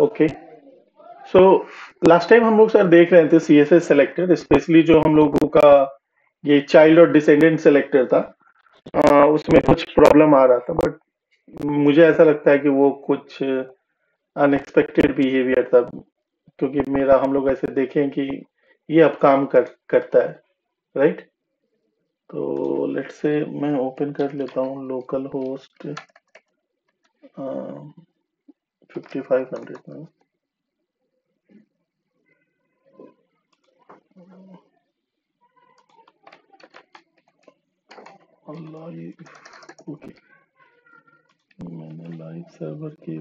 Okay. So last time हम लोग sir देख रहे थे सीएसएस सेलेक्टर, स्पेशली जो हम लोगों का ये चाइल्ड और डिसेंडेंट सेलेक्टर था। उसमें कुछ प्रॉब्लम आ रहा था, बट मुझे ऐसा लगता है कि वो कुछ अनएक्सपेक्टेड बिहेवियर था, क्योंकि मेरा हम लोग ऐसे देखें कि ये अब काम करता है, राइट। तो लेट्स से मैं ओपन कर लेता हूँ लोकल होस्ट 5500 में। अल्लाह ये ओके, मैंने लाइव सर्वर के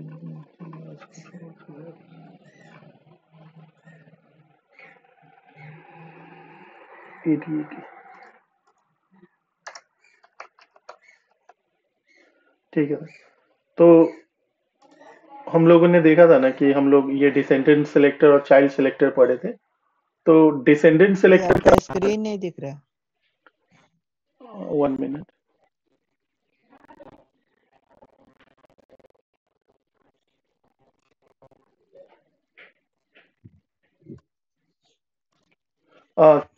80 ठीक है। तो हम लोगों ने देखा था ना कि हम लोग ये डिसेंडेंट सेलेक्टर और चाइल्ड सेलेक्टर पढ़े थे। तो डिसेंडेंट ये सेलेक्टर आपका स्क्रीन नहीं दिख रहा। 1 minute.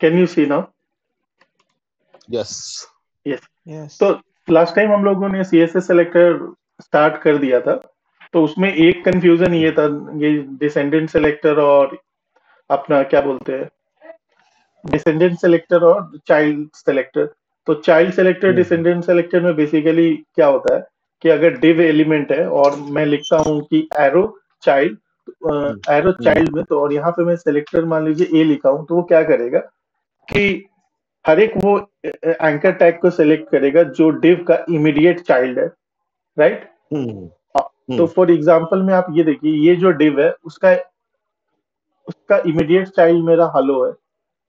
Can you see now? Yes yes. Yes तो लास्ट टाइम हम लोगों ने सीएसएस सेलेक्टर स्टार्ट कर दिया था। तो उसमें एक कंफ्यूजन ये था, ये डिसेंडेंट सेलेक्टर और अपना क्या बोलते हैं, डिसेंडेंट सेलेक्टर और चाइल्ड सेलेक्टर। तो चाइल्ड सेलेक्टर डिसेंडेंट सेलेक्टर में बेसिकली क्या होता है कि अगर डिव एलिमेंट है और मैं लिखता हूँ कि एरो चाइल्ड में, तो और यहाँ पे मैं सेलेक्टर मान लीजिए ए लिखा हूँ, तो वो क्या करेगा कि हर एक वो एंकर टैग को सेलेक्ट करेगा जो डिव का इमीडिएट चाइल्ड है, राइट। तो फॉर एग्जांपल में आप ये देखिए, ये जो डिव है उसका उसका इमीडिएट चाइल्ड मेरा हेलो है।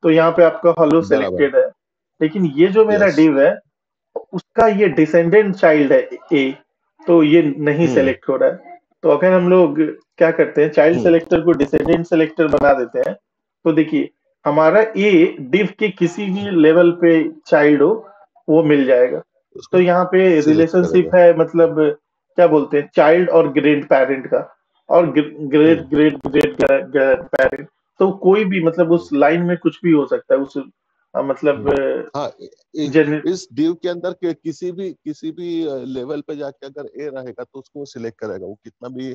तो यहाँ पे आपका हेलो बराबर सेलेक्टेड है। लेकिन ये जो मेरा यस डिव है उसका ये डिसेंडेंट चाइल्ड है ए, तो ये नहीं सेलेक्ट हो रहा है। तो अगर हम लोग क्या करते हैं, चाइल्ड सेलेक्टर को डिसेंडेंट सेलेक्टर बना देते हैं, तो देखिए हमारा ए डिव के किसी भी लेवल पे चाइल्ड हो वो मिल जाएगा। तो उसको यहाँ पे सिलेक्ट रिलेशनशिप करेगा है, मतलब क्या बोलते हैं, चाइल्ड और ग्रेट पेरेंट का, और ग्रेट ग्रेट ग्रेट पेरेंट। तो कोई भी मतलब उस लाइन में कुछ भी हो सकता है, उस मतलब हाँ जेनर इस डिव के अंदर के किसी भी लेवल पे जाके अगर ए रहेगा तो उसको सिलेक्ट करेगा, वो कितना भी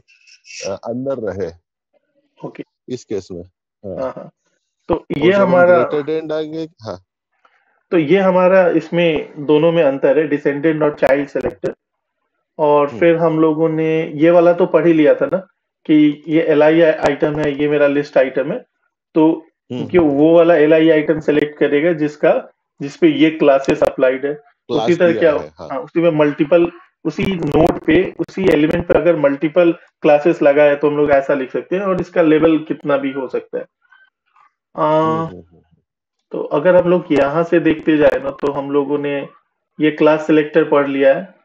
अंदर रहे ओके। इस केस में। हाँ हाँ हाँ। तो ये और जब हम हमारा ग्रेटर देन आएंगे, हाँ तो ये हमारा इसमें दोनों में अंतर है, डिसेंडेंट और चाइल्ड सेलेक्टर। और फिर हम लोगों ने ये वाला तो पढ़ ही लिया था ना कि ये एल आई आइटम है, ये मेरा लिस्ट आइटम है। तो क्योंकि वो वाला एल आई आइटम सेलेक्ट करेगा जिसपे ये क्लासेस अप्लाइड है। तो उसी क्लास तरह दिया क्या, है। हाँ हाँ, उसी में मल्टीपल, उसी नोड पे, उसी एलिमेंट पे अगर मल्टीपल क्लासेस लगा है तो हम लोग ऐसा लिख सकते हैं, और इसका लेवल कितना भी हो सकता है। आ, तो अगर हम लोग यहाँ से देखते जाए ना, तो हम लोगों ने ये क्लास सेलेक्टर पढ़ लिया है,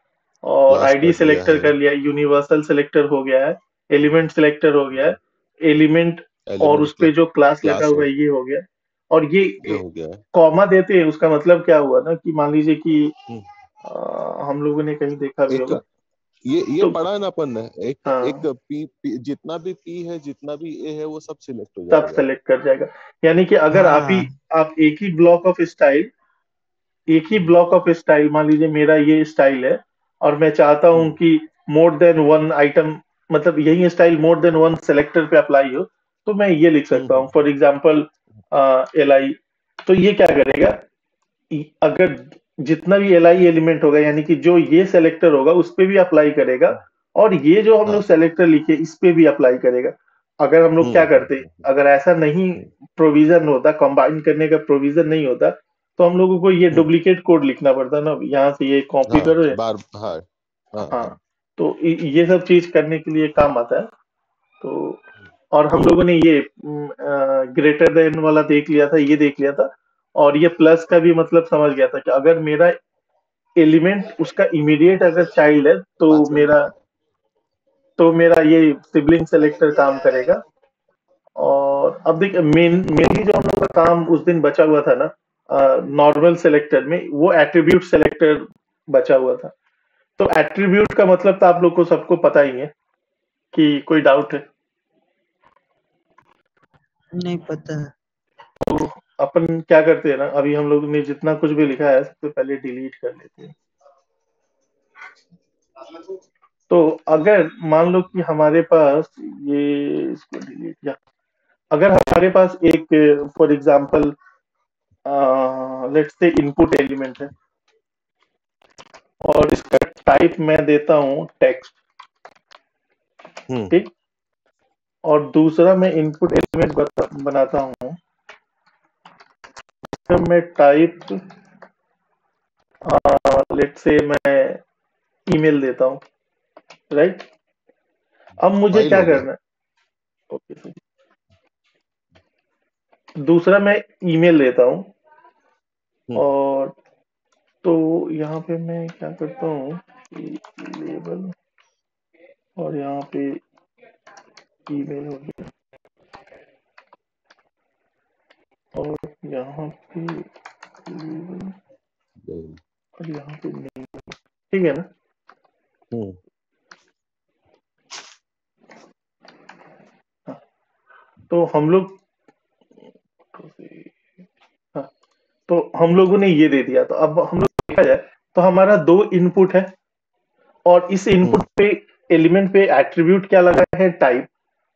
और क्लास आईडी पढ़ लिया सेलेक्टर है, कर लिया है, यूनिवर्सल सेलेक्टर हो गया है, एलिमेंट सेलेक्टर हो गया है, एलिमेंट और उस एलिमेंट पे जो क्लास लगा क्लास हुआ हो है ये हो गया। और ये हो गया है। कॉमा देते हैं, उसका मतलब क्या हुआ ना कि मान लीजिए कि हम लोगों ने कहीं देखा भी एक होगा। ये तो पढ़ा है ना अपन ने, एक एक हाँ, जितना भी पी है जितना भी ए है वो सब सिलेक्ट हो सब जाएगा। सेलेक्ट कर जाएगा। यानी कि अगर हाँ आप एक ही ब्लॉक ऑफ स्टाइल, एक ही ब्लॉक ऑफ स्टाइल, मान लीजिए मेरा ये स्टाइल है और मैं चाहता हूं कि मोर देन वन आइटम, मतलब यही style more than one selector पे अप्लाई हो, तो मैं ये लिख सकता हूँ फॉर एग्जांपल एल आई। तो ये क्या करेगा, अगर जितना भी एल आई एलिमेंट होगा, यानी कि जो ये सेलेक्टर होगा उस पे भी अप्लाई करेगा, और ये जो हम लोग हाँ सेलेक्टर लिखे इस पे भी अप्लाई करेगा। अगर हम लोग क्या करते, अगर ऐसा नहीं प्रोविजन होता, कंबाइन करने का प्रोविजन नहीं होता, तो हम लोगों को ये डुप्लीकेट कोड लिखना पड़ता ना, यहाँ से ये कॉपी हाँ करो। बार हाँ हाँ हाँ। हाँ तो ये सब चीज करने के लिए काम आता है। तो और हम लोगों ने ये ग्रेटर देन वाला देख लिया था, ये देख लिया था, और ये प्लस का भी मतलब समझ गया था कि अगर मेरा एलिमेंट उसका इमीडिएट अगर चाइल्ड है, 5 मिनट तो मेरा ये सिबलिंग सेलेक्टर काम करेगा। और अब देख, मेनली जो हम लोग का काम उस दिन बचा हुआ था ना नॉर्मल सेलेक्टर में, वो एट्रीब्यूट सेलेक्टर बचा हुआ था। तो एट्रीब्यूट का मतलब तो आप लोग को सबको पता ही है, कि कोई डाउट है? नहीं पता है। तो अपन क्या करते हैं ना, अभी हम लोग ने जितना कुछ भी लिखा है सबसे पहले डिलीट कर लेते हैं। तो अगर मान लो कि हमारे पास ये, इसको डिलीट या, अगर हमारे पास एक, for example let's say input element है और इसका टाइप मैं देता हूँ टेक्स्ट, ठीक, और दूसरा मैं इनपुट एलिमेंट बनाता हूँ, तो मैं टाइप लेट्स से मैं ईमेल देता हूँ, राइट। अब मुझे फाइल क्या हो गया। करना है, ओके सर, दूसरा मैं ईमेल देता हूँ, और तो यहाँ पे मैं क्या करता हूँ कि लेबल, और यहाँ पे ईमेल हो गया, और यहाँ पे लेबल, और यहाँ पे नेम, ठीक है ना। हाँ, तो हम लोग, हाँ, तो हम लोगों ने ये दे दिया, तो अब हम लोग देखा जाए तो हमारा दो इनपुट है, और इस इनपुट पे एलिमेंट पे एट्रीब्यूट क्या लगा है, टाइप।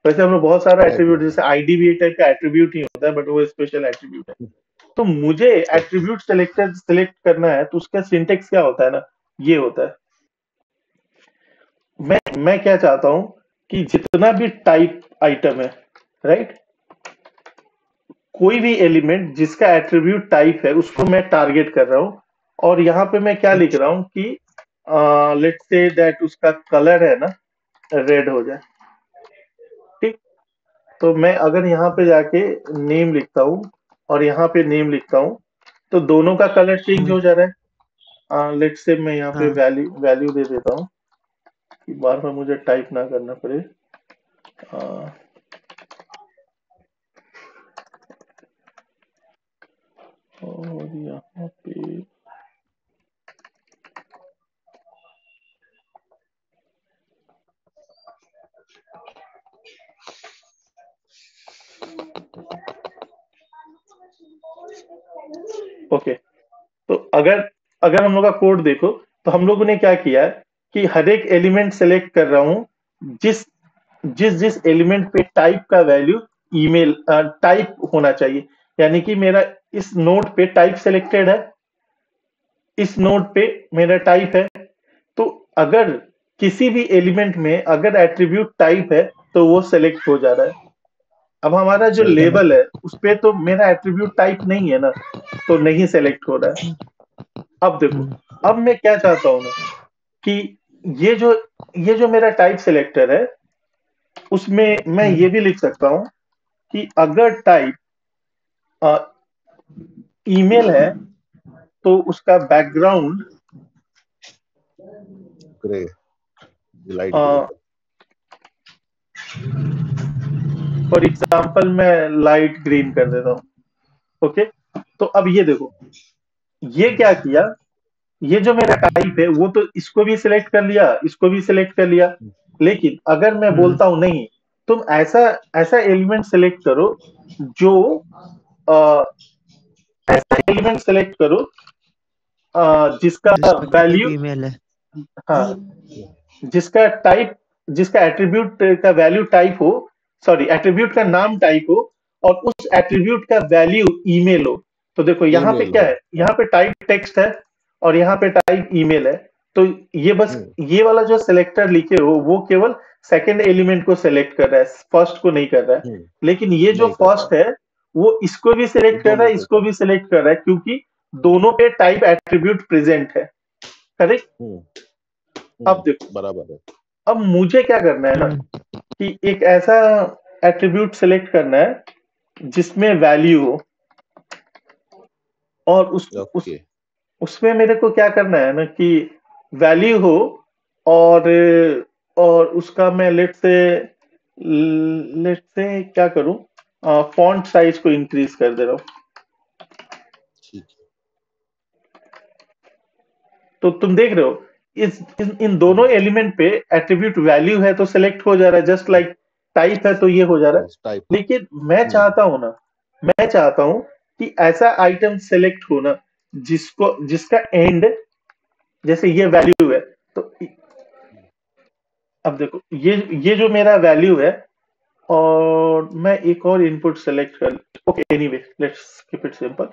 वैसे हम लोग बहुत सारा एट्रीब्यूट, जैसे आईडी भी एक टाइप का एट्रीब्यूट ही होता है, बट वो स्पेशल एट्रीब्यूट है। तो मुझे एट्रीब्यूट सेलेक्टर सेलेक्ट करना है, तो उसका सिंटेक्स क्या होता है ना, ये होता है। मैं क्या चाहता हूं कि जितना भी टाइप आइटम है, राइट, कोई भी एलिमेंट जिसका एट्रीब्यूट टाइप है उसको मैं टारगेट कर रहा हूं, और यहाँ पे मैं क्या लिख रहा हूं कि लेट्स से दैट उसका कलर है ना, रेड हो जाए, ठीक। तो मैं अगर यहाँ पे जाके नेम लिखता हूँ और यहाँ पे नेम लिखता हूँ, तो दोनों का कलर चेंज हो जा रहा है। लेट्स से मैं यहाँ पे हाँ वैल्यू वैल्यू दे देता हूँ कि बार बार मुझे टाइप ना करना पड़े। आ, और यहाँ पे ओके। तो अगर अगर हम लोग का कोड देखो, तो हम लोगों ने क्या किया है कि हर एक एलिमेंट सेलेक्ट कर रहा हूं, जिस जिस जिस एलिमेंट पे टाइप का वैल्यू ईमेल टाइप होना चाहिए, यानी कि मेरा इस नोड पे टाइप सेलेक्टेड है, इस नोड पे मेरा टाइप है। तो अगर किसी भी एलिमेंट में अगर एट्रीब्यूट टाइप है तो वो सेलेक्ट हो जा रहा है। अब हमारा जो सही बात लेबल है उस पे तो मेरा एट्रीब्यूट टाइप नहीं है ना, तो नहीं सेलेक्ट हो रहा है। अब देखो, अब मैं क्या चाहता हूं ना कि ये जो ये जो मेरा टाइप सिलेक्टर है, उसमें मैं ये भी लिख सकता हूं कि अगर टाइप ईमेल है तो उसका बैकग्राउंड ग्रे, लाइट ग्रे का। फॉर एग्जांपल मैं लाइट ग्रीन कर देता हूं, ओके। तो अब ये देखो, ये क्या किया, ये जो मेरा टाइप है वो तो इसको भी सिलेक्ट कर लिया, इसको भी सिलेक्ट कर लिया। लेकिन अगर मैं बोलता हूं नहीं, तुम ऐसा ऐसा एलिमेंट सेलेक्ट करो जो अ, ऐसा एलिमेंट सेलेक्ट करो जिसका जिसका टाइप वैल्यू, ईमेल है। हाँ, जिसका टाइप, जिसका एट्रीब्यूट का वैल्यू टाइप हो, सॉरी एट्रीब्यूट का नाम टाइप हो, और उस एट्रीब्यूट का वैल्यू ईमेल हो। तो देखो यहाँ पे ईमेल क्या हो। है, यहाँ पे टाइप टेक्स्ट है और यहाँ पे टाइप ईमेल है। तो ये बस ये वाला जो सिलेक्टर लिखे हो वो केवल सेकंड एलिमेंट को सिलेक्ट कर रहा है, फर्स्ट को नहीं कर रहा है। लेकिन ये जो नहीं कर रहा फर्स्ट है वो इसको भी है, सिलेक्ट कर रहा दोनों है, को इसको कर। भी सिलेक्ट कर रहा है, क्योंकि दोनों पे टाइप एट्रीब्यूट प्रेजेंट है, करेक्ट। अब देखो, बराबर है। अब मुझे क्या करना है ना कि एक ऐसा एट्रीब्यूट सेलेक्ट करना है जिसमें वैल्यू हो, और ओके। उसमें मेरे को क्या करना है ना कि वैल्यू हो, और उसका मैं लेट से क्या करूं, फॉन्ट साइज को इंक्रीज कर दे रहा हूं। ठीक है। तो तुम देख रहे हो इन दोनों एलिमेंट पे एट्रीब्यूट वैल्यू है तो सिलेक्ट हो जा रहा है, जस्ट लाइक टाइप है तो ये हो जा रहा है। टाइप। लेकिन मैं चाहता हूं ना, मैं चाहता हूं कि ऐसा आइटम सेलेक्ट हो ना जिसका एंड, जैसे ये वैल्यू है, तो अब देखो ये जो मेरा वैल्यू है, और मैं एक और इनपुट सेलेक्ट कर, okay anyway let's keep it simple.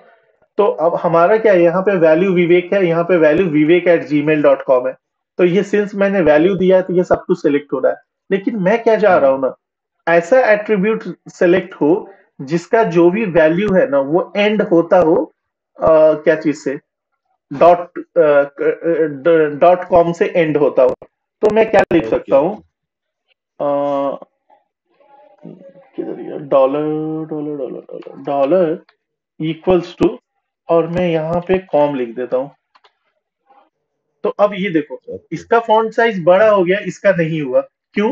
तो अब हमारा क्या है, यहाँ पे वैल्यू विवेक है, यहाँ पे वैल्यू viveक@gmail.com है। तो ये सिंस मैंने वैल्यू दिया है तो ये सब कुछ सेलेक्ट हो रहा है। लेकिन मैं क्या चाह रहा हूँ ना, ऐसा एट्रीब्यूट सेलेक्ट हो जिसका जो भी वैल्यू है ना वो एंड होता हो क्या चीज से, डॉट डॉट कॉम से एंड होता हो। तो मैं क्या लिख सकता ओके हूँ, ओके। किधर गया, dollar dollar dollar dollar dollar equals to, और मैं यहाँ पे कॉम लिख देता हूँ। तो अब ये देखो, ओके। इसका फॉन्ट साइज बड़ा हो गया, इसका नहीं हुआ। क्यों?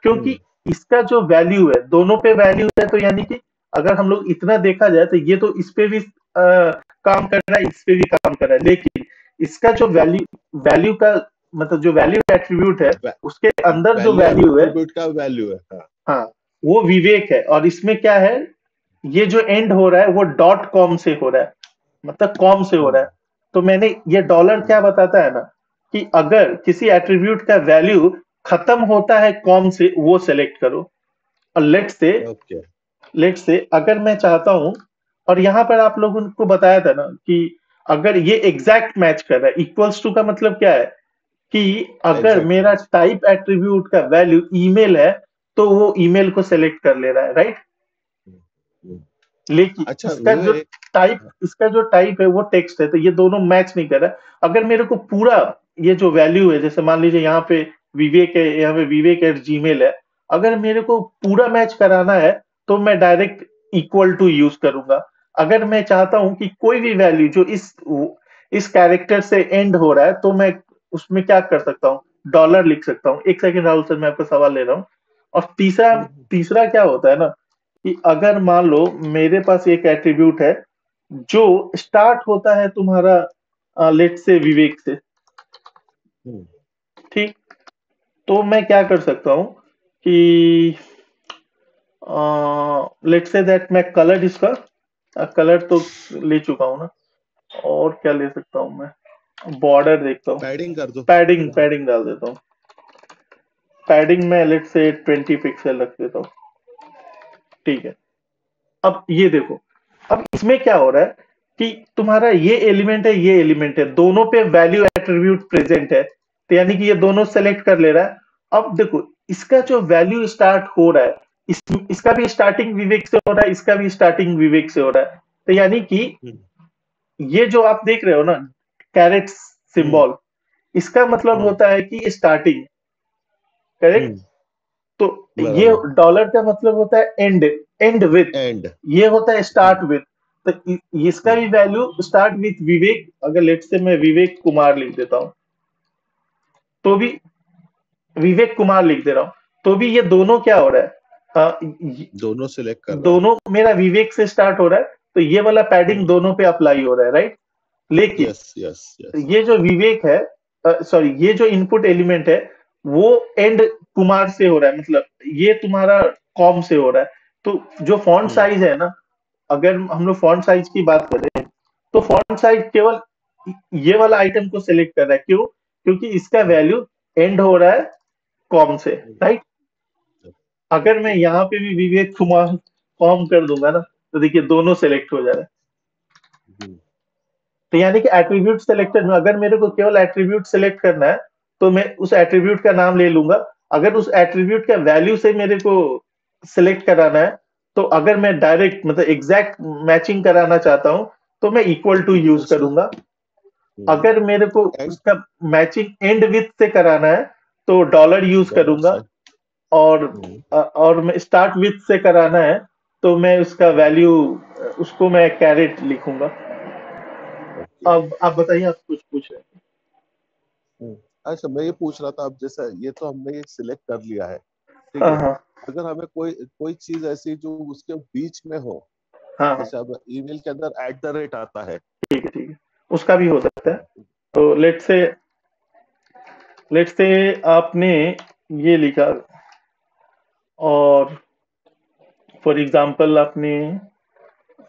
क्योंकि इसका जो वैल्यू है, दोनों पे वैल्यू है, तो यानी कि अगर हम लोग इतना देखा जाए तो ये तो इस पे भी काम कर रहा है, इस पे भी काम कर रहा है। लेकिन इसका जो वैल्यू वैल्यू का मतलब जो वैल्यू एट्रीब्यूट है, उसके अंदर जो वैल्यू वैल्यू है, एट्रीब्यूट का वैल्यू है। हाँ। हाँ, वो विवेक है। और इसमें क्या है, ये जो एंड हो रहा है वो डॉट कॉम से हो रहा है, मतलब कॉम से हो रहा है। तो मैंने ये डॉलर क्या बताता है ना, कि अगर किसी एट्रीब्यूट का वैल्यू खत्म होता है कॉम से, वो सेलेक्ट करो। और ओके। लेट से अगर मैं चाहता हूं, और यहां पर आप लोगों को बताया था ना कि अगर ये एग्जैक्ट मैच कर रहा है, इक्वल्स टू का मतलब क्या है, कि अगर एग्जैक्ट मेरा मैच। टाइप एट्रीब्यूट का वैल्यू ईमेल है तो वो ईमेल को सेलेक्ट कर ले रहा है, राइट। लेकिन अच्छा विवेक। इसका जो टाइप है वो टेक्स्ट है, तो ये दोनों मैच नहीं कर रहा है। अगर मेरे को पूरा ये जो वैल्यू है, जैसे मान लीजिए यहाँ पे विवेक है, यहाँ पे viveक@gmail है, अगर मेरे को पूरा मैच कराना है तो मैं डायरेक्ट इक्वल टू यूज करूंगा। अगर मैं चाहता हूं कि कोई भी वैल्यू जो इस कैरेक्टर से एंड हो रहा है, तो मैं उसमें क्या कर सकता हूँ, डॉलर लिख सकता हूँ। एक सेकंड राहुल सर, मैं आपका सवाल ले रहा हूँ। और तीसरा तीसरा क्या होता है ना, कि अगर मान लो मेरे पास एक एट्रीब्यूट है जो स्टार्ट होता है तुम्हारा लेट से विवेक से, ठीक। तो मैं क्या कर सकता हूँ कि लेट से दैट मैं कलर इसका कलर तो ले चुका हूँ ना, और क्या ले सकता हूँ मैं, बॉर्डर देखता हूँ, पैडिंग कर दो। पैडिंग पैडिंग डाल देता हूँ। पैडिंग में लेट से 20 पिक्सल रख देता हूँ, ठीक है। अब ये देखो, अब इसमें क्या हो रहा है कि तुम्हारा ये एलिमेंट है, ये एलिमेंट है, दोनों पे वैल्यू एट्रीब्यूट प्रेजेंट है, तो यानी कि ये दोनों सेलेक्ट कर ले रहा है। अब देखो, इसका जो वैल्यू स्टार्ट हो रहा है, इसका भी स्टार्टिंग विवेक से हो रहा है, इसका भी स्टार्टिंग विवेक से हो रहा है। तो यानी कि ये जो आप देख रहे हो ना, कैरेट सिंबल, इसका मतलब होता है कि स्टार्टिंग, करेक्ट। तो ये बराबर। डॉलर का मतलब होता है एंड, एंड विथ। एंड। ये होता है स्टार्ट विथ। तो इसका भी वैल्यू स्टार्ट विथ विवेक, अगर लेट से मैं विवेक कुमार लिख देता हूं, तो भी विवेक कुमार लिख दे रहा हूं, तो भी ये दोनों क्या हो रहा है, दोनों सिलेक्ट कर रहा है। दोनों मेरा विवेक से स्टार्ट हो रहा है, तो ये वाला पैडिंग दोनों पे अप्लाई हो रहा है, राइट। लेकिन यस यस यस। ये जो विवेक है, सॉरी, ये जो इनपुट एलिमेंट है वो एंड कुमार से हो रहा है, मतलब ये तुम्हारा कॉम से हो रहा है। तो जो फॉन्ट साइज है ना, अगर हम लोग फॉन्ट साइज की बात करें, तो फॉन्ट साइज केवल ये वाला आइटम को सिलेक्ट कर रहा है। क्यों? क्योंकि इसका वैल्यू एंड हो रहा है कॉम से, राइट। अगर मैं यहाँ पे भी विवेक कुमार कॉम कर दूंगा ना, तो देखिए दोनों सेलेक्ट हो जा रहा है। तो यानी कि एट्रीब्यूट सेलेक्टेड में अगर मेरे को केवल एट्रीब्यूट सेलेक्ट करना है, तो मैं उस एट्रीब्यूट का नाम ले लूंगा। अगर उस एट्रीब्यूट का वैल्यू से मेरे को सिलेक्ट कराना है, तो अगर मैं डायरेक्ट मतलब एग्जैक्ट मैचिंग कराना चाहता हूं, तो मैं equal to use equals to. करूंगा। अगर मेरे को एंड। उसका मैचिंग एंड विथ से कराना है, तो डॉलर यूज डॉलर करूंगा। साइन। और मैं स्टार्ट विथ से कराना है, तो मैं उसका वैल्यू, उसको मैं कैरेट लिखूंगा। ओके। अब आप बताइए, आप कुछ पूछ रहे हैं। अच्छा मैं ये पूछ रहा था, अब जैसा ये तो हमने ये सिलेक्ट कर लिया है, ठीक हाँ है। हाँ अगर हमें कोई कोई चीज ऐसी जो उसके बीच में हो, हाँ हाँ, जैसे अब ईमेल के अंदर @ आता है। ठीक है ठीक है, उसका भी हो सकता है। तो लेट से आपने ये लिखा, और फॉर एग्जांपल आपने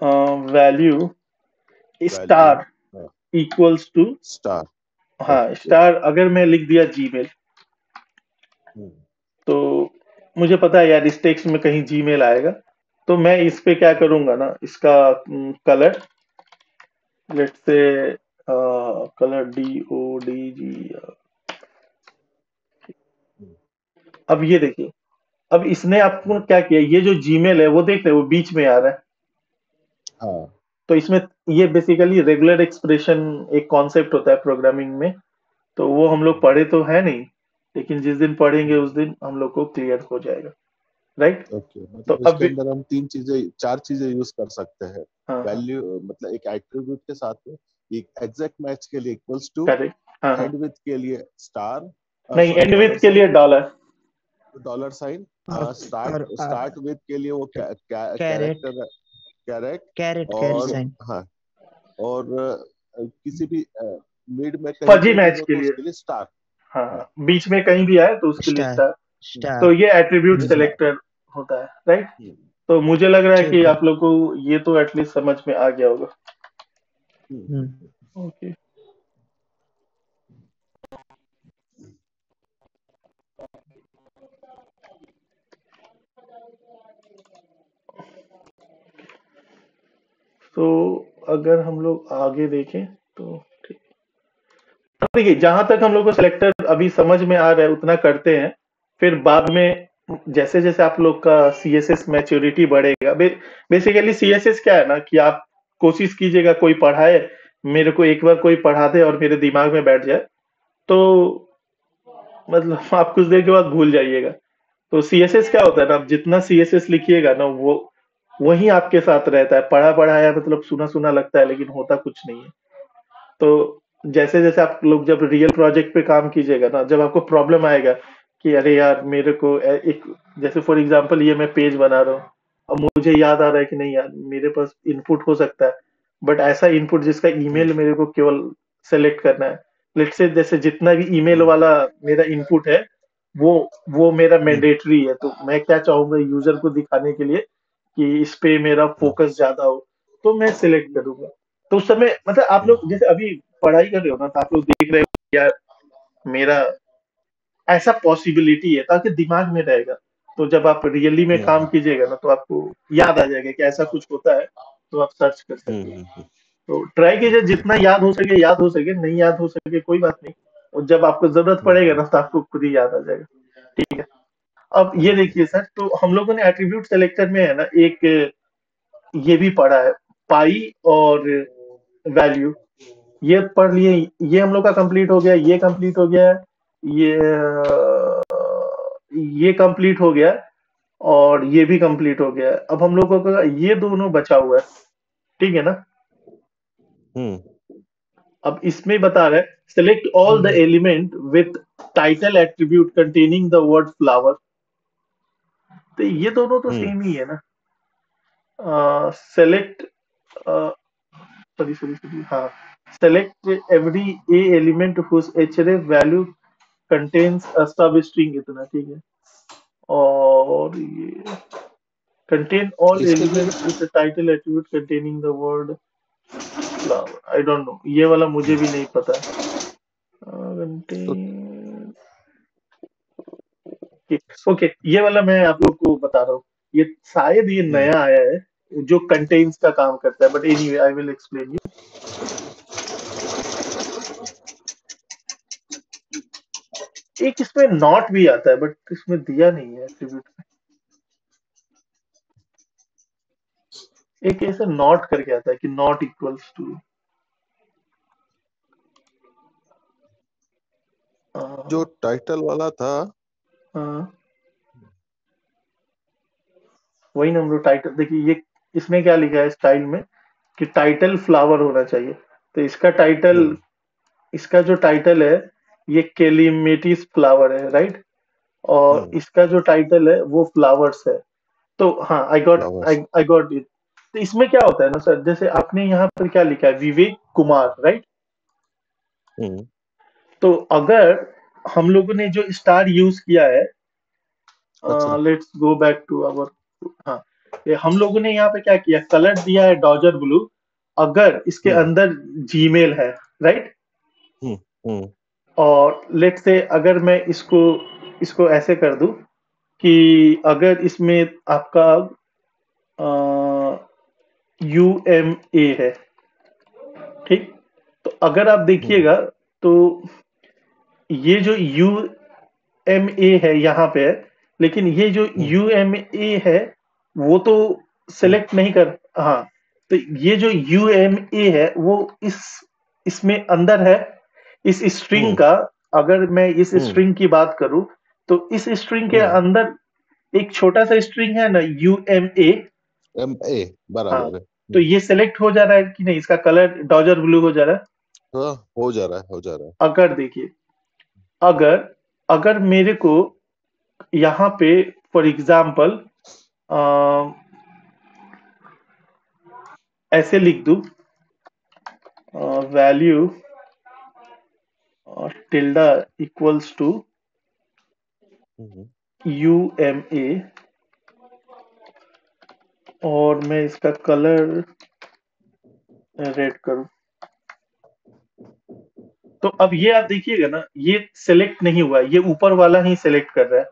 value value star equals to, star. हाँ ओके। स्टार अगर मैं लिख दिया जीमेल, तो मुझे पता है यार इस टेक्स्ट में कहीं जीमेल आएगा, तो मैं इस पे क्या करूंगा ना, इसका colour let's say colour DODG। अब ये देखिए, अब इसने आपको क्या किया, ये जो जीमेल है वो देख रहे हो वो बीच में आ रहा है, हाँ। तो इसमें ये बेसिकली रेगुलर एक्सप्रेशन एक कॉन्सेप्ट होता है प्रोग्रामिंग में, तो वो हम लोग पढ़े तो है नहीं, लेकिन जिस दिन पढ़ेंगे उस दिन हम लोग को क्लियर हो जाएगा, राइट। ओके, तो मतलब इसके अब अंदर हम चार चीजें यूज कर सकते हैं। हाँ हाँ वैल्यू मतलब एक एट्रीब्यूट के साथ में एक एग्जैक्ट मैच के लिए इक्वल्स टू, करेक्ट, हाँ हाँ, एंड विथ के लिए स्टार, नहीं सॉरी एंड डॉलर विथ के लिए साइन, डॉलर, डॉलर साइन, और स्टार्ट और स्टार्ट विथ के लिए वो कैरेट कैरेक्टर, कैरेक्ट, कैरेट और साइन। हाँ, और किसी भी मिड में कहीं फजी पे भी मैच हो के तो लिए, उसके लिए स्टार। हाँ हाँ। हाँ, बीच में कहीं भी आए तो उसके लिए स्टार स्टार। तो स्टार। ये एट्रीब्यूट हम्म, सेलेक्टर होता है, राइट। हम्म, तो मुझे लग रहा है कि ठीक है। आप लोग को ये तो एटलीस्ट समझ में आ गया होगा। हम्म, ओके, तो अगर हम लोग आगे देखें तो ठीक, अब देखिए जहां तक हम लोग को सिलेक्टर अभी समझ में आ रहा है उतना करते हैं, फिर बाद में जैसे जैसे आप लोग का CSS मैच्योरिटी बढ़ेगा, बेसिकली CSS क्या है ना कि आप कोशिश कीजिएगा कोई पढ़ाए, मेरे को एक बार कोई पढ़ा दे और मेरे दिमाग में बैठ जाए, तो मतलब आप कुछ देर के बाद भूल जाइएगा। तो CSS क्या होता है ना, आप जितना CSS लिखिएगा ना वो वही आपके साथ रहता है, पढ़ा पढ़ाया मतलब सुना सुना लगता है लेकिन होता कुछ नहीं है। तो जैसे जैसे आप लोग जब रियल प्रोजेक्ट पे काम कीजिएगा ना, जब आपको प्रॉब्लम आएगा कि अरे यार मेरे को एक, जैसे फॉर एग्जांपल ये मैं पेज बना रहा हूँ, अब मुझे याद आ रहा है कि नहीं यार मेरे पास इनपुट हो सकता है, बट ऐसा इनपुट जिसका ईमेल मेरे को केवल सेलेक्ट करना है। लेट्स से जैसे जितना भी ईमेल वाला मेरा इनपुट है वो वो मेरा मैंडेटरी है, तो मैं क्या चाहूंगा यूजर को दिखाने के लिए कि इस पे मेरा फोकस ज्यादा हो, तो मैं सिलेक्ट करूंगा। तो उस समय मतलब आप लोग जैसे अभी पढ़ाई कर रहे हो ना, तो आप लोग देख रहे हो कि यार मेरा ऐसा पॉसिबिलिटी है, ताकि दिमाग में रहेगा, तो जब आप रियली में काम कीजिएगा ना तो आपको याद आ जाएगा कि ऐसा कुछ होता है, तो आप सर्च कर सकते हैं। तो ट्राई कीजिए जितना याद हो सके, याद हो सके, नहीं याद हो सके कोई बात नहीं, और जब आपको जरूरत पड़ेगा ना तो आपको खुद ही याद आ जाएगा, ठीक है। अब ये देखिए सर, तो हम लोगों ने एट्रीब्यूट सेलेक्टर में है ना एक ये भी पढ़ा है, पाई और वैल्यू, ये पढ़ लिए, ये हम लोग का कंप्लीट हो गया, ये कंप्लीट हो गया, ये कंप्लीट हो गया, और ये भी कंप्लीट हो गया। अब हम लोगों का ये दोनों बचा हुआ है, ठीक है ना। अब इसमें बता रहा है select all the element with title attribute containing the word flower, तो ये दोनों तो सेम ही है ना। सेलेक्ट सॉरी सॉरी सॉरी, हाँ, select every a element whose href value contains a substring, इतना ठीक है। और ये कंटेन ऑल इसके लिए elements with the title attribute containing the word flower, I don't know, ये वाला मुझे भी नहीं पता। तो कंटेन, ओके, ये वाला मैं आप लोग को बता रहा हूँ, ये शायद ये नया आया है जो कंटेन्स का काम करता है, but anyway I will explain you. एक इसमें नॉट भी आता है बट इसमें दिया नहीं है एट्रीब्यूट में, एक ऐसा नॉट करके आता है कि नॉट इक्वल्स टू, जो टाइटल वाला था, वही ना हम लोग टाइटल देखिए, ये इसमें क्या लिखा है स्टाइल में कि टाइटल फ्लावर होना चाहिए, तो इसका टाइटल, इसका जो टाइटल है ये केलिमेटिस फ्लावर है, राइट। और इसका जो टाइटल है वो फ्लावर्स है। तो हाँ, I got flowers. I got it. तो इसमें क्या होता है ना सर, जैसे आपने यहाँ पर क्या लिखा है, विवेक कुमार, राइट। तो अगर हम लोगों ने जो स्टार यूज किया है, let's go back to our. हाँ, ये हम लोगों ने यहाँ पे क्या किया, कलर दिया है डॉजर ब्लू, अगर इसके हम्म अंदर जीमेल है, राइट। हम्म हम्म और लेट्स से अगर मैं इसको इसको ऐसे कर दूं कि अगर इसमें आपका यू एम ए है, ठीक। तो अगर आप हम्म देखिएगा तो ये जो यू एम ए है यहाँ पे है, लेकिन ये जो हम्म यू एम ए है वो तो हम्म सेलेक्ट नहीं कर। हाँ, तो ये जो यू एम ए है वो इसमें अंदर है, इस स्ट्रिंग हम्म का। अगर मैं इस हम्म स्ट्रिंग की बात करूं तो इस स्ट्रिंग के हम्म अंदर एक छोटा सा स्ट्रिंग है ना, U M A. M A हाँ, बराबर है। तो ये सेलेक्ट हो जा रहा है कि नहीं, इसका कलर डॉजर ब्लू हो जा रहा है। हाँ, हो जा रहा है, हो जा रहा है। अगर देखिए, अगर अगर मेरे को यहाँ पे फॉर एग्जाम्पल ऐसे लिख दूं, value tilde equals to hmm U M A, और मैं इसका कलर रेड करूं, तो अब ये आप देखिएगा ना, ये सेलेक्ट नहीं हुआ, ये ऊपर वाला ही सेलेक्ट कर रहा है।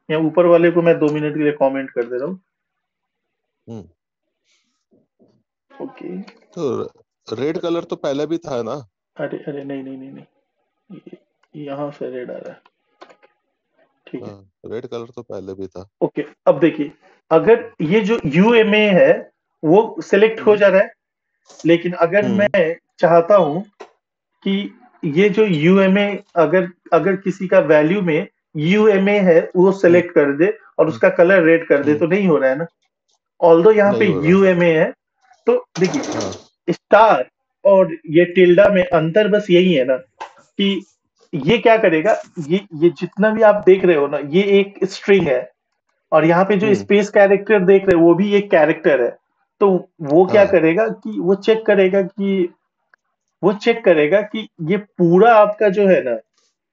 या ऊपर वाले को मैं 2 मिनट के लिए कमेंट कर दे रहा हूँ। हम्म ओके। तो रेड कलर तो पहले भी था ना। अरे अरे, नहीं नहीं नहीं नहीं, यहाँ से रेड आ रहा है, ठीक है। हाँ, रेड कलर तो पहले भी था। ओके, अब देखिए, अगर ये जो यू एम ए है वो सेलेक्ट हो हम्म जा रहा है, लेकिन अगर हम्म मैं चाहता हूं कि ये जो यूएमए, अगर अगर किसी का वैल्यू में यूएमए है वो हम्म सेलेक्ट कर दे और हम्म उसका कलर रेड कर दे, हम्म, तो नहीं हो रहा है ना। ऑल्दो यहाँ पे नहीं हो रहा। यूएमए है। तो हाँ देखिए, स्टार और ये टिल्डा में अंतर बस यही है ना कि ये क्या करेगा, ये जितना भी आप देख रहे हो ना, ये एक स्ट्रिंग है, और यहाँ पे जो हम्म स्पेस कैरेक्टर देख रहे हो वो भी एक कैरेक्टर है। तो वो क्या हाँ करेगा कि वो चेक करेगा कि ये पूरा आपका जो है ना,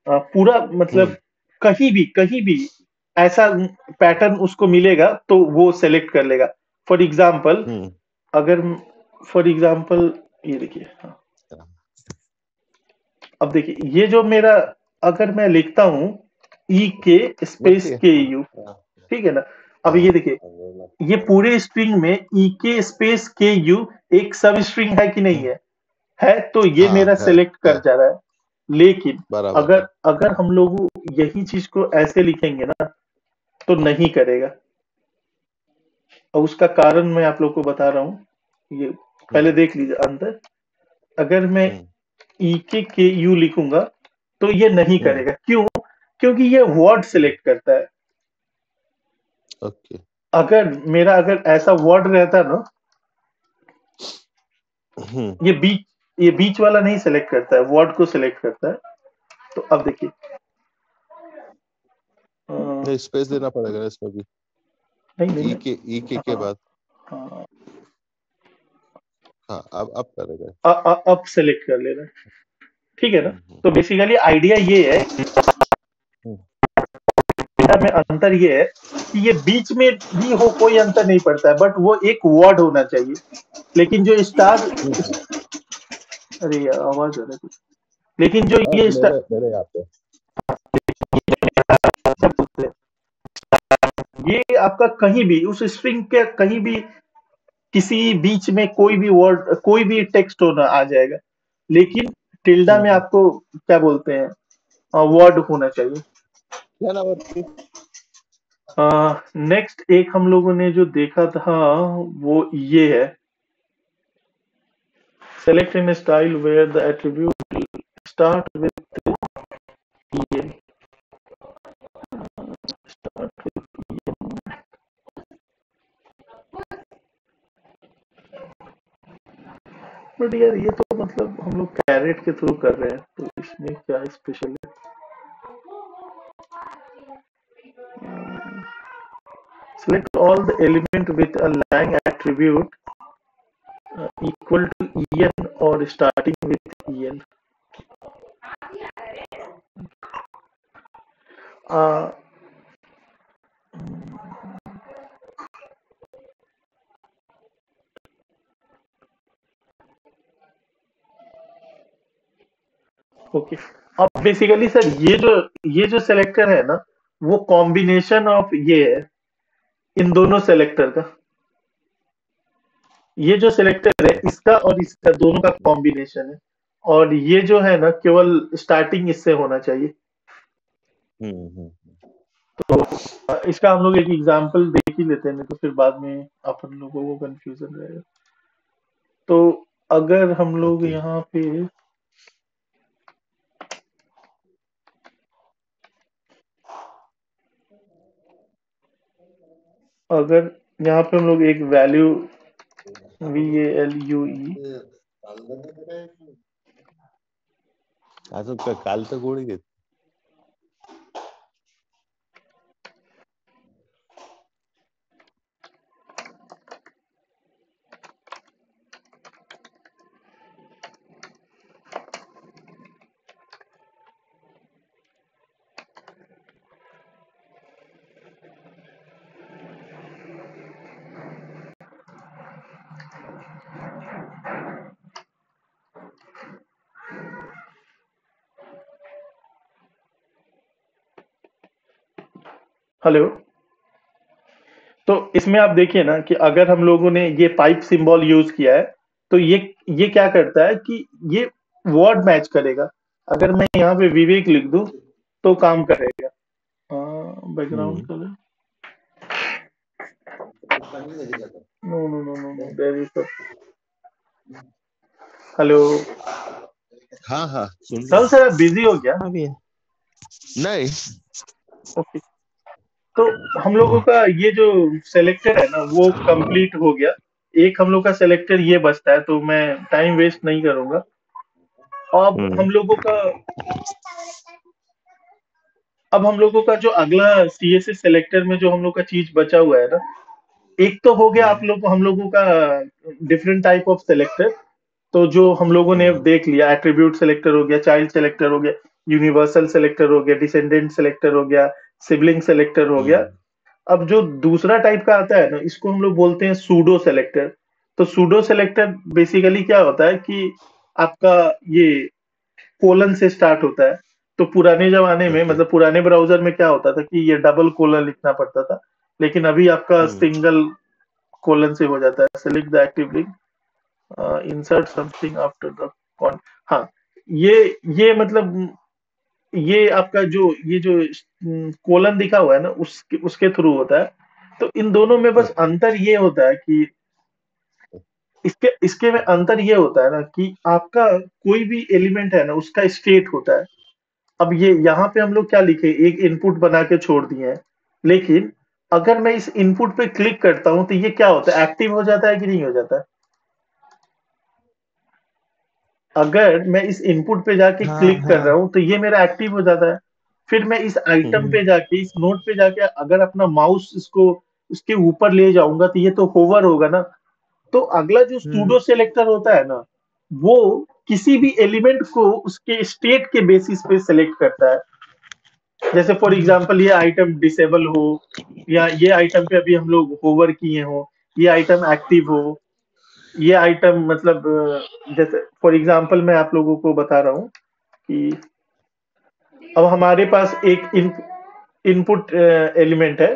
पूरा मतलब हम्म कहीं भी ऐसा पैटर्न उसको मिलेगा तो वो सेलेक्ट कर लेगा। फॉर एग्जाम्पल, हम्म अगर फॉर एग्जाम्पल ये देखिए, हाँ, अब देखिए ये जो मेरा, अगर मैं लिखता हूं ई के स्पेस मच्छी। के यू, हाँ ठीक है ना। अब हाँ ये देखिए, ये पूरे स्ट्रिंग में ई के स्पेस के यू एक सब स्ट्रिंग है कि नहीं हम्म, है, तो ये हाँ मेरा सेलेक्ट है कर जा रहा है। लेकिन बराबर है। अगर अगर हम लोग यही चीज को ऐसे लिखेंगे ना तो नहीं करेगा, और उसका कारण मैं आप लोग को बता रहा हूँ। ये पहले हम्म देख लीजिए अंदर, अगर मैं हम्म ई के यू लिखूंगा तो ये नहीं हम्म करेगा। क्यों? क्योंकि ये वर्ड सेलेक्ट करता है। ओके। अगर ऐसा वर्ड रहता ना, हम्म ये बीच ये बीच वाला नहीं सेलेक्ट करता है, वर्ड को सेलेक्ट करता है। तो अब देखिए, नहीं, स्पेस देना पड़ेगा ना इसमें भी। नहीं नहीं ई नहीं, के हाँ बाद। हाँ, हाँ, अब करेगा। अब सेलेक्ट कर लेना, ठीक है ना। हम्म तो बेसिकली आइडिया ये है, हम्म डेटा में अंतर ये है कि ये बीच में भी हो कोई अंतर नहीं पड़ता है, बट वो एक वर्ड होना चाहिए। लेकिन जो स्टार, हम्म। अरे यार आवाज आ रहा है कुछ। लेकिन जो हाँ, ये स्टार, मेरे यहाँ पे। ये आपका कहीं भी उस स्ट्रिंग के कहीं भी किसी बीच में कोई भी वर्ड, कोई भी टेक्स्ट होना आ जाएगा। लेकिन टिल्डा में हम्म, आपको क्या बोलते हैं, वर्ड होना चाहिए। क्या नाम है? नेक्स्ट एक हम लोगों ने जो देखा था वो ये है, select in style where the attribute start with ये, बट यार ये तो मतलब हम लोग कैरेट के थ्रू कर रहे हैं, तो इसमें क्या स्पेशल है। Select all the element with a lang attribute equal to en or starting with en. uh, okay. अब बेसिकली सर ये जो सेलेक्टर है ना, वो कॉम्बिनेशन ऑफ ये है, इन दोनों सेलेक्टर का। ये जो सेलेक्टर है इसका और इसका दोनों का कॉम्बिनेशन है। और ये जो है ना, केवल स्टार्टिंग इससे होना चाहिए। इसका हम लोग एक एग्जांपल देख ही लेते हैं, नहीं तो फिर बाद में अपन लोगों को कंफ्यूजन रहेगा। तो अगर हम लोग ओके। यहाँ पे अगर यहाँ पे हम लोग एक वैल्यू VALUE अजून काल तर गोळी घेत. हेलो। तो इसमें आप देखिए ना कि अगर हम लोगों ने ये पाइप सिंबल यूज किया है, तो ये क्या करता है कि ये वर्ड मैच करेगा। अगर मैं यहाँ पे विवेक लिख दूं तो काम करेगा। Background colour, no no no no no, there is hello. हाँ हाँ सुन सर सर बिजी हो गया? अभी नहीं. ओके। तो हम लोगों का ये जो सेलेक्टर है ना, वो कंप्लीट हो गया। एक हम लोग का सेलेक्टर ये बचता है, तो मैं टाइम वेस्ट नहीं करूंगा। अब हम लोगों का जो अगला CSS सेलेक्टर में जो हम लोग का चीज बचा हुआ है ना, एक तो हो गया हम लोगों का डिफरेंट टाइप ऑफ सेलेक्टर। तो जो हम लोगों ने देख लिया, एट्रीब्यूट सेलेक्टर हो गया, चाइल्ड सेलेक्टर हो गया, यूनिवर्सल सेलेक्टर हो गया, डिसेंडेंट सेलेक्टर हो गया, सिबलिंग सेलेक्टर हो गया। अब जो दूसरा टाइप का आता है ना, इसको हम लोग बोलते हैं सूडो सेलेक्टर। तो सूडो सेलेक्टर बेसिकली क्या होता है कि आपका ये कोलन से स्टार्ट होता है। तो पुराने जमाने में, मतलब पुराने ब्राउजर में क्या होता था कि ये डबल कोलन लिखना पड़ता था, लेकिन अभी आपका सिंगल कोलन से हो जाता है। Select the active link, insert something after the con. हाँ, ये मतलब ये आपका जो ये जो कोलन दिखा हुआ है ना, उसके उसके थ्रू होता है। तो इन दोनों में बस अंतर ये होता है कि इसके इसके में अंतर ये होता है ना कि आपका कोई भी एलिमेंट है ना, उसका स्टेट होता है। अब ये यहाँ पे हम लोग क्या लिखे, एक इनपुट बना के छोड़ दिए हैं। लेकिन अगर मैं इस इनपुट पे क्लिक करता हूं तो ये क्या होता है, एक्टिव हो जाता है कि नहीं हो जाता है? अगर मैं इस इनपुट पे जाके हाँ क्लिक कर हाँ रहा हूं तो ये मेरा एक्टिव हो जाता है। फिर मैं इस आइटम पे जाके, इस नोट पे जाके अगर अपना माउस इसको उसके ऊपर ले जाऊंगा तो ये तो होवर होगा ना। तो अगला जो सूडो सेलेक्टर होता है ना, वो किसी भी एलिमेंट को उसके स्टेट के बेसिस पे सेलेक्ट करता है। जैसे फॉर एग्जांपल ये आइटम डिसेबल हो, या ये आइटम पे अभी हम लोग होवर किए हो, ये आइटम एक्टिव हो, ये आइटम मतलब जैसे फॉर एग्जांपल मैं आप लोगों को बता रहा हूँ कि अब हमारे पास एक इनपुट एलिमेंट है।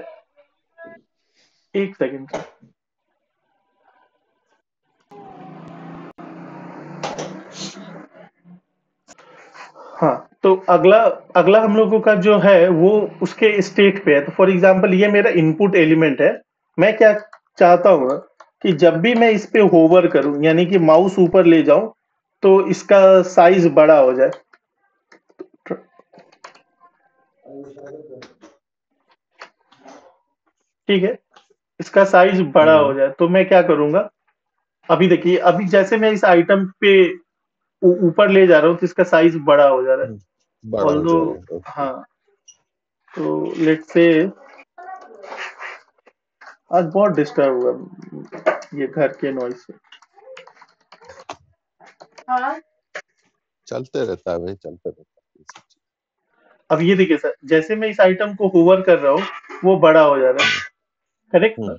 एक सेकंड। हाँ, तो अगला अगला हम लोगों का जो है वो उसके स्टेट पे है। तो फॉर एग्जांपल ये मेरा इनपुट एलिमेंट है। मैं क्या चाहता हूँ ना कि जब भी मैं इस पे होवर करूं, यानी कि माउस ऊपर ले जाऊं, तो इसका साइज बड़ा हो जाए। ठीक है, इसका साइज बड़ा हो जाए तो मैं क्या करूंगा। अभी देखिए, अभी जैसे मैं इस आइटम पे ऊपर ले जा रहा हूँ तो इसका साइज बड़ा हो जा रहा है। बड़ा हो ऑल्दो जा रहा है. हाँ, तो लेट्स से आज बहुत डिस्टर्ब हुआ ये घर के नॉइज से। चलते रहता है भाई, चलते रहता है. अब ये देखिए सर, जैसे मैं इस आइटम को होवर कर रहा हूँ, वो बड़ा हो जा रहा है। करेक्ट ना?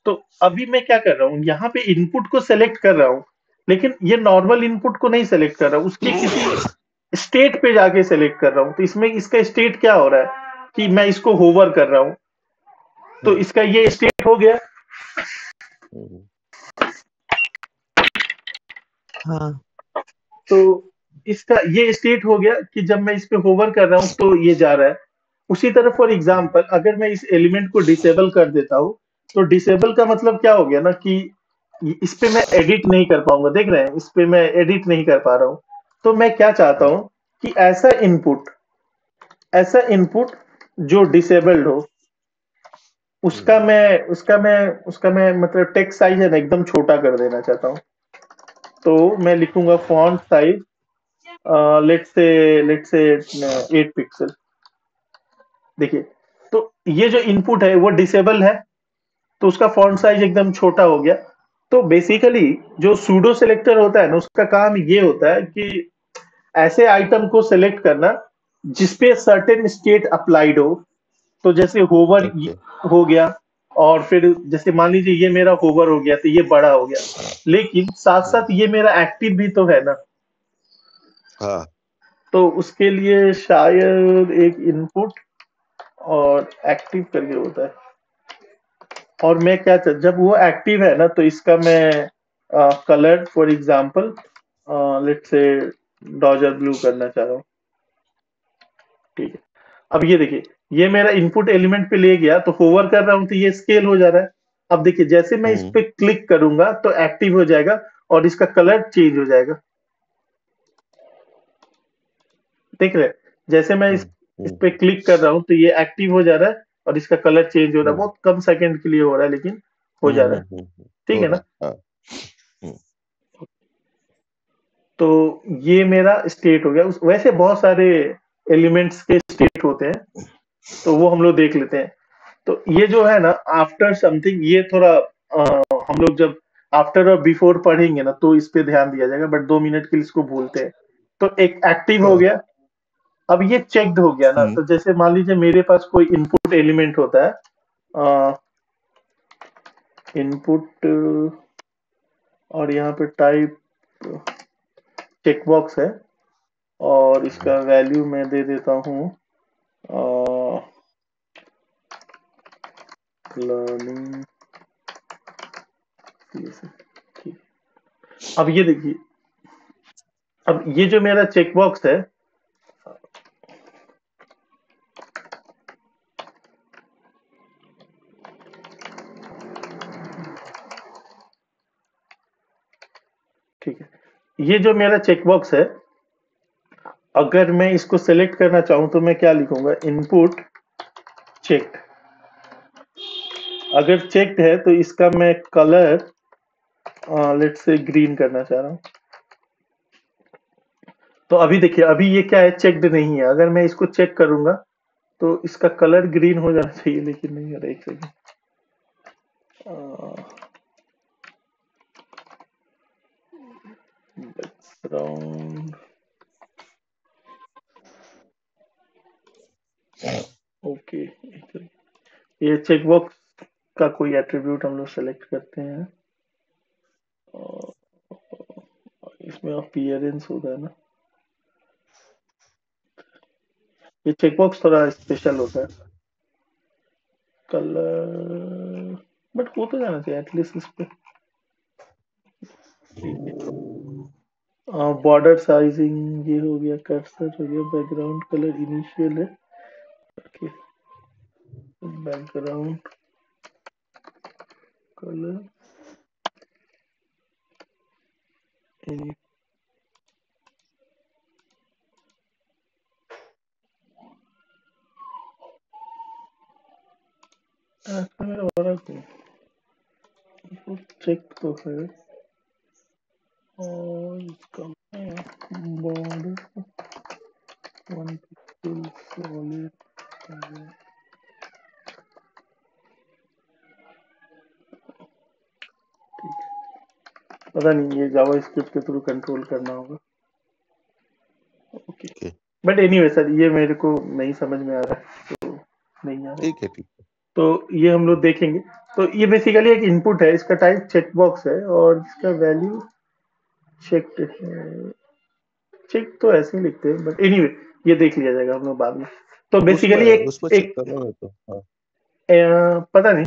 तो अभी मैं क्या कर रहा हूँ, यहाँ पे इनपुट को सेलेक्ट कर रहा हूँ, लेकिन ये नॉर्मल इनपुट को नहीं सेलेक्ट कर रहा हूँ, उसके किसी स्टेट पे जाके सेलेक्ट कर रहा हूँ, तो इसमें इसका स्टेट क्या हो रहा है कि मैं इसको होवर कर रहा हूँ, तो हम्म, इसका ये स्टेट हो गया। हम्म, हाँ तो इसका ये स्टेट हो गया कि जब मैं इस पे होवर कर रहा हूँ तो ये जा रहा है। उसी तरह फॉर एग्जांपल अगर मैं इस एलिमेंट को डिसेबल कर देता हूँ, तो डिसेबल का मतलब क्या हो गया ना कि इस पे मैं एडिट नहीं कर पाऊंगा। देख रहे हैं, इस पे मैं एडिट नहीं कर पा रहा हूँ। तो मैं क्या चाहता हूँ कि ऐसा इनपुट जो डिसेबल्ड हो, उसका मैं मतलब टेक्स्ट साइज है ना एकदम छोटा कर देना चाहता हूँ। तो मैं लिखूंगा font size, let's say 8 pixel. देखिए, तो ये जो इनपुट है वो डिसेबल है, तो उसका फॉन्ट साइज एकदम छोटा हो गया। तो बेसिकली जो सूडो सिलेक्टर होता है ना, उसका काम ये होता है कि ऐसे आइटम को सिलेक्ट करना जिसपे सर्टेन स्टेट अप्लाइड हो। तो जैसे होवर ओके, हो गया, और फिर जैसे मान लीजिए ये मेरा होवर हो गया तो ये बड़ा हो गया, लेकिन साथ साथ ये मेरा एक्टिव भी तो है ना। हाँ, तो उसके लिए शायद एक इनपुट और एक्टिव करके होता है। और मैं जब वो एक्टिव है ना, तो इसका मैं colour for example let's say Dodger blue करना चाह रहा हूँ। ठीक है, अब ये देखिए, ये मेरा इनपुट एलिमेंट पे ले गया, तो होवर कर रहा हूँ तो ये स्केल हो जा रहा है। अब देखिए, जैसे मैं इस पे क्लिक करूंगा तो एक्टिव हो जाएगा और इसका कलर चेंज हो जाएगा। देख रहे हैं? जैसे मैं इस पे क्लिक कर रहा हूँ तो ये एक्टिव हो जा रहा है और इसका कलर चेंज हो रहा है। बहुत कम सेकंड के लिए हो रहा है, लेकिन हो जा रहा है। ठीक हो है ना? रहा है, हाँ, हम्म, तो ये मेरा स्टेट हो गया। वैसे बहुत सारे एलिमेंट्स के स्टेट होते हैं, तो वो हम लोग देख लेते हैं। तो ये जो है ना, आफ्टर समथिंग, ये थोड़ा हम लोग जब आफ्टर और बिफोर पढ़ेंगे ना तो इस पे ध्यान दिया जाएगा, बट 2 मिनट के लिए इसको भूलते हैं। तो एक एक्टिव हो हाँ, गया। अब ये चेक्ड हो गया ना, तो जैसे मान लीजिए मेरे पास कोई इनपुट एलिमेंट होता है, इनपुट, और यहाँ पे टाइप चेकबॉक्स है, और इसका वैल्यू मैं दे देता हूँ लर्निंग। अब ये देखिए, अब ये जो मेरा चेकबॉक्स है, ठीक है, ये जो मेरा चेकबॉक्स है, अगर मैं इसको सेलेक्ट करना चाहूं तो मैं क्या लिखूंगा, इनपुट चेक। अगर चेक्ड है तो इसका मैं कलर लेट्स से ग्रीन करना चाह रहा हूं। तो अभी देखिए, अभी ये क्या है, चेक्ड नहीं है। अगर मैं इसको चेक करूंगा तो इसका कलर ग्रीन हो जाना चाहिए, लेकिन नहीं हो रहा। एक सेकंड, बैकग्राउंड, ओके। ये चेकबॉक्स का कोई एट्रीब्यूट हम लोग सेलेक्ट करते हैं, और इसमें अपीयरेंस होता है ना। ये चेकबॉक्स थोड़ा स्पेशल होता है। कलर, बट हो तो जाना चाहिए एटलीस्ट इस पे। ठीक है, बॉर्डर साइजिंग ये हो गया, कर्सर हो गया, बैकग्राउंड कलर इनिशियल है। ओके, बैकग्राउंड कलर ऐसा मेरा हो रहा है, चेक तो है। और इसका बॉर्डर 1 पिक्सल सॉलिड, पता नहीं, ये जावा स्क्रिप्ट के थ्रू कंट्रोल करना होगा। ओके, बट एनीवे सर, ये मेरे को नहीं समझ में आ रहा है, तो नहीं आ रहा है। ठीक है, ठीक है, तो ये हम लोग देखेंगे। तो ये बेसिकली एक इनपुट है, इसका टाइप चेकबॉक्स है, और इसका वैल्यू चेक्ड है। चेक तो ऐसे ही लिखते हैं, बट एनीवे ये देख लिया जाएगा हम लोग बाद में। तो उसमें बेसिकली एक उसमें चेक एक करना है तो हाँ। पता नहीं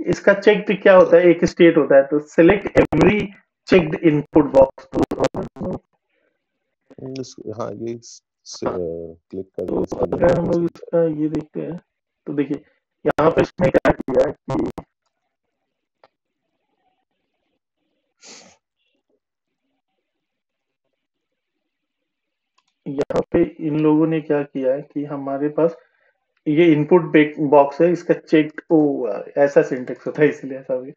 इसका चेक क्या होता है, एक स्टेट होता है, तो select every checked input box. हाँ ये क्लिक तो करके इसका अगर हम निकालना लोग चाहिए। इसका ये देखते हैं तो देखिए यहाँ पे इसने क्या किया कि यहाँ पे इन लोगों ने क्या किया है कि हमारे पास ये इनपुट बॉक्स है, इसका चेक ओ ऐसा सिंटेक्स होता है इसलिए ऐसा हो गया।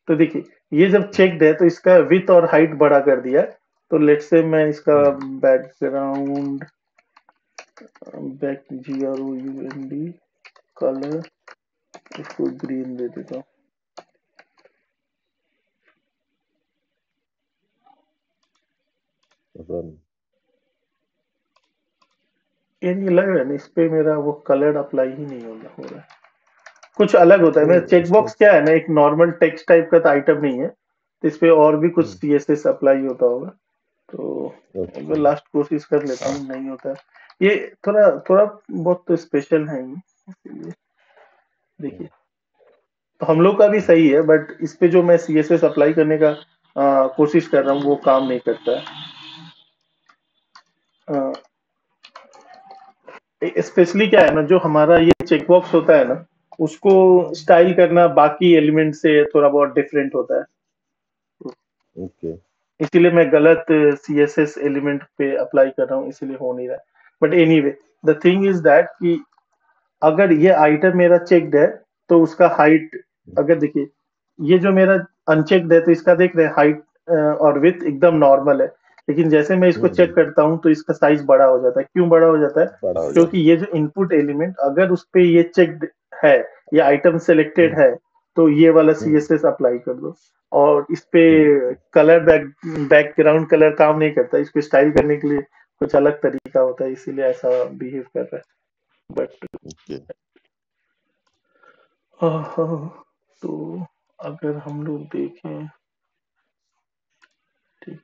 तो देखिए ये जब चेक्ड है तो इसका विथ और हाइट बड़ा कर दिया। तो लेट्स से मैं इसका बैकग्राउंड बैक GROUND कलर इसको ग्रीन दे देता हूँ। रन ये लग रहा है ना इस पे मेरा वो कलर अप्लाई ही नहीं हो रहा है, कुछ अलग होता है। मेरा उसमें चेकबॉक्स क्या है ना, एक नॉर्मल टेक्स्ट टाइप का तो आइटम नहीं है, तो इस पे और भी कुछ CSS अप्लाई होता होगा। तो एक बार लास्ट कोशिश कर लेता हूँ, नहीं होता है ये, थोड़ा थोड़ा बहुत तो स्पेशल है ही इसीलिए। देखिए तो हम लोग का भी सही है, बट इस पे जो मैं CSS अप्लाई करने का कोशिश कर रहा हूँ वो काम नहीं करता है। स्पेशली क्या है ना, जो हमारा ये चेकबॉक्स होता है ना, उसको स्टाइल करना बाकी एलिमेंट से थोड़ा बहुत डिफरेंट होता है। ओके इसीलिए मैं गलत CSS एलिमेंट पे अप्लाई कर रहा हूँ, इसीलिए हो नहीं रहा। But anyway the thing is that कि अगर ये आइटम मेरा चेक्ड है तो उसका हाइट, अगर देखिए ये जो मेरा अनचेक्ड है तो इसका देख रहे हैं हाइट और विथ एकदम नॉर्मल है, लेकिन जैसे मैं इसको चेक करता हूँ तो इसका साइज बड़ा हो जाता है। क्यों बड़ा हो जाता है? बड़ा हो क्योंकि ये जो इनपुट एलिमेंट अगर उस पे ये चेक्ड है, ये आइटम सेलेक्टेड है, तो ये वाला CSS अप्लाई कर दो। और इस पे कलर बैकग्राउंड कलर काम नहीं करता, इसको स्टाइल करने के लिए कुछ अलग तरीका होता है, इसीलिए ऐसा बिहेव कर रहा है। बट ओके तो अगर हम लोग देखें, ठीक,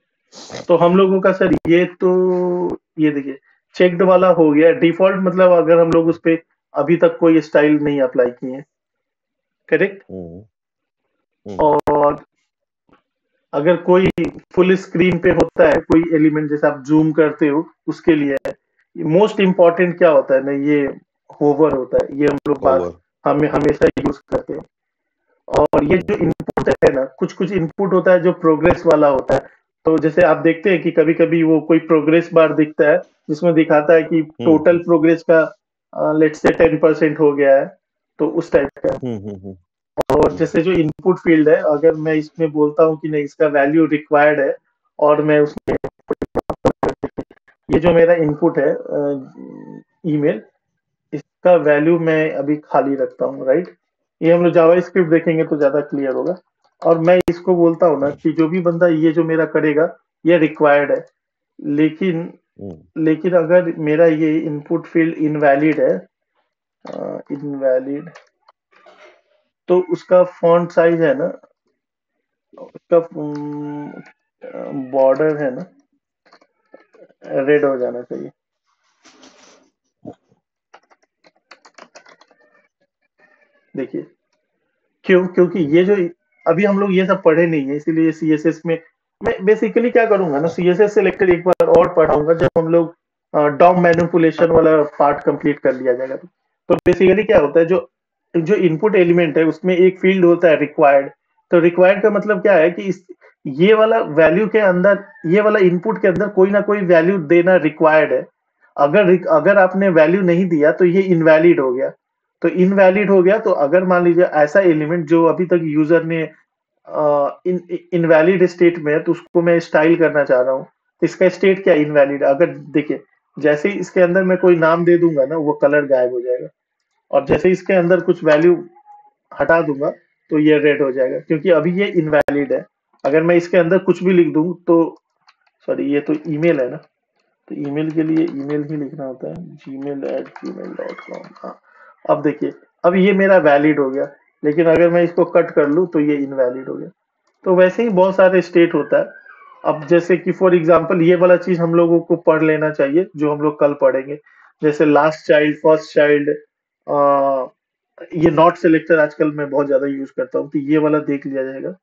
तो हम लोगों का सर ये तो ये देखिए चेक्ड वाला हो गया डिफॉल्ट, मतलब अगर हम लोग उस पे अभी तक कोई स्टाइल नहीं अप्लाई किए, करेक्ट। और अगर कोई फुल स्क्रीन पे होता है कोई एलिमेंट, जैसे आप जूम करते हो उसके लिए मोस्ट इम्पोर्टेंट क्या होता है ना, ये होवर होता है, ये हम लोग बात ओवर हमें हमेशा यूज करते हैं। और ये जो इनपुट है ना, कुछ कुछ इनपुट होता है जो प्रोग्रेस वाला होता है। तो जैसे आप देखते हैं कि कभी कभी वो कोई प्रोग्रेस बार दिखता है जिसमें दिखाता है कि टोटल प्रोग्रेस का लेट्स से 10% हो गया है, तो उस टाइप का। और जैसे जो इनपुट फील्ड है, अगर मैं इसमें बोलता हूँ कि नहीं इसका वैल्यू रिक्वायर्ड है, और मैं उसमें ये जो मेरा इनपुट है ईमेल, इसका वैल्यू मैं अभी खाली रखता हूँ, राइट। ये हम लोग जावा स्क्रिप्ट देखेंगे तो ज्यादा क्लियर होगा। और मैं इसको बोलता हूँ ना कि जो भी बंदा ये जो मेरा करेगा ये रिक्वायर्ड है, लेकिन लेकिन अगर मेरा ये इनपुट फील्ड इनवैलिड है, इनवैलिड, तो उसका फॉन्ट साइज है ना, उसका बॉर्डर है ना, रेड हो जाना चाहिए। देखिए क्यों, क्योंकि ये जो अभी हम लोग ये सब पढ़े नहीं है, इसीलिए CSS में मैं बेसिकली क्या करूंगा ना, CSS सेलेक्टर एक बार और पढ़ाऊंगा जब हम लोग डॉम मैनिपुलेशन वाला पार्ट कंप्लीट कर लिया जाएगा। तो बेसिकली क्या होता है, जो जो इनपुट एलिमेंट है उसमें एक फील्ड होता है रिक्वायर्ड। तो रिक्वायर्ड का मतलब क्या है कि इस ये वाला वैल्यू के अंदर, ये वाला इनपुट के अंदर कोई ना कोई वैल्यू देना रिक्वायर्ड है। अगर अगर आपने वैल्यू नहीं दिया तो ये इनवैलिड हो गया। तो इनवैलिड हो गया, तो अगर मान लीजिए ऐसा एलिमेंट जो अभी तक यूजर ने इनवैलिड स्टेट में है, तो उसको मैं स्टाइल करना चाह रहा हूँ, तो इसका स्टेट क्या इनवैलिड। अगर देखिए जैसे ही इसके अंदर मैं कोई नाम दे दूंगा ना, वो कलर गायब हो जाएगा। और जैसे इसके अंदर कुछ वैल्यू हटा दूंगा तो ये रेड हो जाएगा, क्योंकि अभी ये इनवैलिड है। अगर मैं इसके अंदर कुछ भी लिख दूं तो, सॉरी ये तो ईमेल है ना, तो ईमेल के लिए ईमेल ही लिखना होता है, gmail@gmail.com। हाँ, अब देखिए अब ये मेरा वैलिड हो गया, लेकिन अगर मैं इसको कट कर लूं तो ये इनवैलिड हो गया। तो वैसे ही बहुत सारे स्टेट होता है। अब जैसे कि फॉर एग्जांपल ये वाला चीज हम लोगों को पढ़ लेना चाहिए जो हम लोग कल पढ़ेंगे, जैसे लास्ट चाइल्ड, फर्स्ट चाइल्ड, ये नॉट सेलेक्टर आजकल मैं बहुत ज्यादा यूज करता हूँ, तो ये वाला देख लिया जाएगा।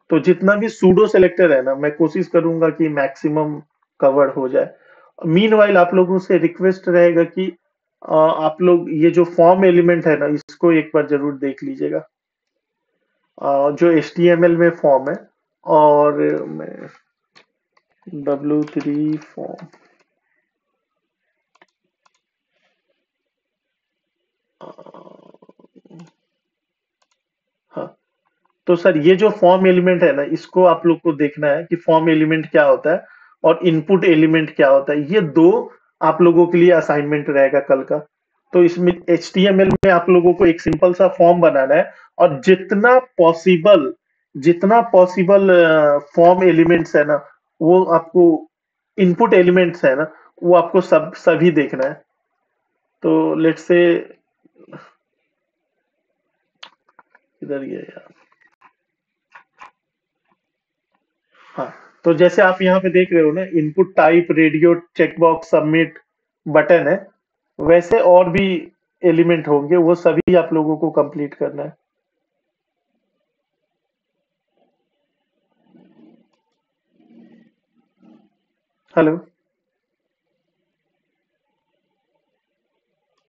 तो जितना भी सूडो सेलेक्टर है ना, मैं कोशिश करूंगा कि मैक्सिमम कवर हो जाए। मीनवाइल आप लोगों से रिक्वेस्ट रहेगा कि आप लोग ये जो फॉर्म एलिमेंट है ना, इसको एक बार जरूर देख लीजिएगा, जो HTML में फॉर्म है। और मैं W3 फॉर्म, हाँ, तो सर ये जो फॉर्म एलिमेंट है ना, इसको आप लोग को देखना है कि फॉर्म एलिमेंट क्या होता है और इनपुट एलिमेंट क्या होता है। ये दो आप लोगों के लिए असाइनमेंट रहेगा कल का। तो इसमें HTML में आप लोगों को एक सिंपल सा फॉर्म बनाना है, और जितना पॉसिबल फॉर्म एलिमेंट्स है ना, वो आपको, इनपुट एलिमेंट्स है ना, वो आपको सभी देखना है। तो लेट्स से, इधर ये यार, हाँ, तो जैसे आप यहाँ पे देख रहे हो ना, input type, radio, checkbox, submit, button है, वैसे और भी एलिमेंट होंगे, वो सभी आप लोगों को कंप्लीट करना है। हेलो।